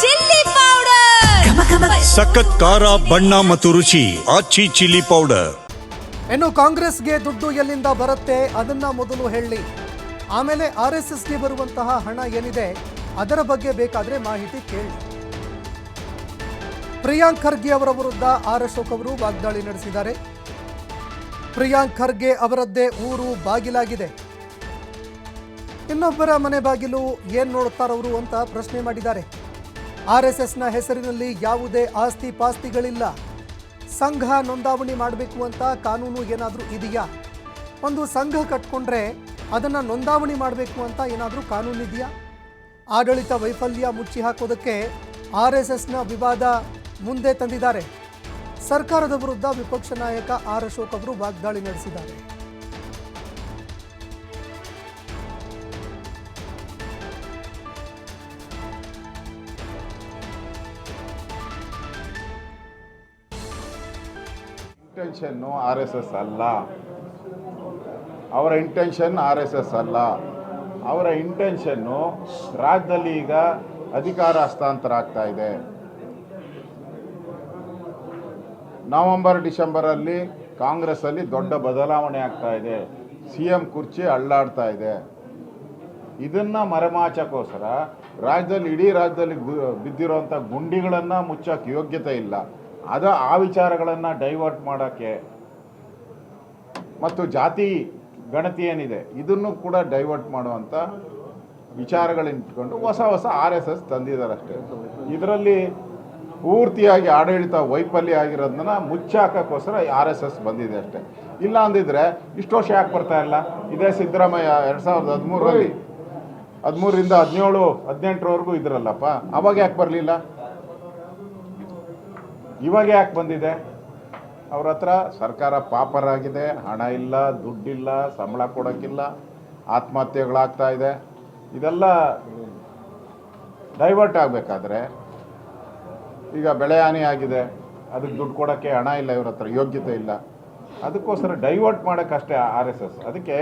Chilli powder, ಸಖತ್ ಖಾರ ಬಣ್ಣ ಮತ್ತು ರುಚಿ ಆಚಿ ಚಿಲ್ಲಿ ಪೌಡರ್. ಇನ್ನು ಕಾಂಗ್ರೆಸ್ಗೆ ದುಡ್ಡು ಎಲ್ಲಿಂದ ಬರುತ್ತೆ ಅದನ್ನ ಮೊದಲು ಹೇಳಿ, ಆಮೇಲೆ RSSಗೆ ಬರುವಂತಹ ಹಣ ಏನಿದೆ ಅದರ ಬಗ್ಗೆ ಬೇಕಾದ್ರೆ ಮಾಹಿತಿ ಕೇಳಿ. ಪ್ರಿಯಾಂಕ್ ಖರ್ಗೆ ಅವರ ವಿರುದ್ಧ ಅಶೋಕ್ ಅವರು ವಾಗ್ದಾಳಿ ನಡೆಸಿದ್ದಾರೆ. ಪ್ರಿಯಾಂಕ್ ಖರ್ಗೆ ಅವರದ್ದೇ ಊರು ಬಾಗಿಲಾಗಿದೆ, ಇನ್ನೊಬ್ಬರ ಮನೆ ಬಾಗಿಲು ಏನ್ ನೋಡುತ್ತಾರವರು ಅಂತ ಪ್ರಶ್ನೆ ಮಾಡಿದ್ದಾರೆ. RSSನ ಹೆಸರಿನಲ್ಲಿ ಯಾವುದೇ ಆಸ್ತಿ ಪಾಸ್ತಿಗಳಿಲ್ಲ, ಸಂಘ ನೋಂದಾವಣಿ ಮಾಡಬೇಕು ಅಂತ ಕಾನೂನು ಏನಾದರೂ ಇದೆಯಾ? ಒಂದು ಸಂಘ ಕಟ್ಕೊಂಡ್ರೆ ಅದನ್ನು ನೋಂದಾವಣಿ ಮಾಡಬೇಕು ಅಂತ ಏನಾದರೂ ಕಾನೂನು ಇದೆಯಾ? ಆಡಳಿತ ವೈಫಲ್ಯ ಮುಚ್ಚಿ ಹಾಕೋದಕ್ಕೆ RSSನ ವಿವಾದ ಮುಂದೆ ತಂದಿದ್ದಾರೆ. ಸರ್ಕಾರದ ವಿರುದ್ಧ ವಿಪಕ್ಷ ನಾಯಕ ಅಶೋಕ್ ಅವರು ವಾಗ್ದಾಳಿ ನಡೆಸಿದ್ದಾರೆ. ಇಂಟೆನ್ಷನ್ನು RSS ಅಲ್ಲ, ಅವರ ಇಂಟೆನ್ಷನ್ RSS ಅಲ್ಲ. ಅವರ ಇಂಟೆನ್ಷನ್ನು ರಾಜ್ಯದಲ್ಲಿ ಈಗ ಅಧಿಕಾರ ಹಸ್ತಾಂತರ ಆಗ್ತಾ ಇದೆ. ನವೆಂಬರ್ ಡಿಸೆಂಬರಲ್ಲಿ ಕಾಂಗ್ರೆಸ್ಸಲ್ಲಿ ದೊಡ್ಡ ಬದಲಾವಣೆ ಆಗ್ತಾ ಇದೆ, CM ಕುರ್ಚಿ ಅಳ್ಳಾಡ್ತಾ ಇದೆ. ಇದನ್ನು ಮರೆಮಾಚಕ್ಕೋಸ್ಕರ ರಾಜ್ಯದಲ್ಲಿ ಇಡೀ ರಾಜ್ಯದಲ್ಲಿ ಬಿದ್ದಿರೋಂಥ ಗುಂಡಿಗಳನ್ನು ಮುಚ್ಚೋಕ್ಕೆ ಯೋಗ್ಯತೆ ಇಲ್ಲ. ಆ ವಿಚಾರಗಳನ್ನು ಡೈವರ್ಟ್ ಮಾಡೋಕ್ಕೆ ಮತ್ತು ಜಾತಿ ಗಣತಿ ಏನಿದೆ ಇದನ್ನು ಕೂಡ ಡೈವರ್ಟ್ ಮಾಡುವಂಥ ವಿಚಾರಗಳಿಟ್ಕೊಂಡು ಹೊಸ RSS ತಂದಿದ್ದಾರೆ ಅಷ್ಟೇ. ಇದರಲ್ಲಿ ಪೂರ್ತಿಯಾಗಿ ಆಡಳಿತ ವೈಫಲ್ಯ ಆಗಿರೋದನ್ನ ಮುಚ್ಚಾಕೋಸ್ಕರ RSS ಬಂದಿದೆ ಅಷ್ಟೇ. ಇಲ್ಲ ಅಂದಿದ್ರೆ ಇಷ್ಟು ವರ್ಷ ಯಾಕೆ ಬರ್ತಾ ಇಲ್ಲ? ಇದೇ ಸಿದ್ದರಾಮಯ್ಯ 2013ರಲ್ಲಿ 13ರಿಂದ 17, 18ರವರೆಗೂ ಇದ್ರಲ್ಲಪ್ಪ, ಅವಾಗ ಯಾಕೆ ಬರಲಿಲ್ಲ? ಇವಾಗ ಯಾಕೆ ಬಂದಿದೆ? ಅವ್ರ ಹತ್ರ ಸರ್ಕಾರ ಪಾಪರಾಗಿದೆ, ಹಣ ಇಲ್ಲ, ದುಡ್ಡಿಲ್ಲ, ಸಂಬಳ ಕೊಡೋಕ್ಕಿಲ್ಲ, ಆತ್ಮಹತ್ಯೆಗಳಾಗ್ತಾ ಇದೆ. ಇದೆಲ್ಲ ಡೈವರ್ಟ್ ಆಗಬೇಕಾದ್ರೆ ಈಗ ಬೆಳೆ ಹಾನಿ ಆಗಿದೆ, ಅದಕ್ಕೆ ದುಡ್ಡು ಕೊಡೋಕ್ಕೆ ಹಣ ಇಲ್ಲ, ಇವ್ರ ಹತ್ರ ಯೋಗ್ಯತೆ ಇಲ್ಲ. ಅದಕ್ಕೋಸ್ಕರ ಡೈವರ್ಟ್ ಮಾಡೋಕ್ಕಷ್ಟೇ RSS. ಅದಕ್ಕೆ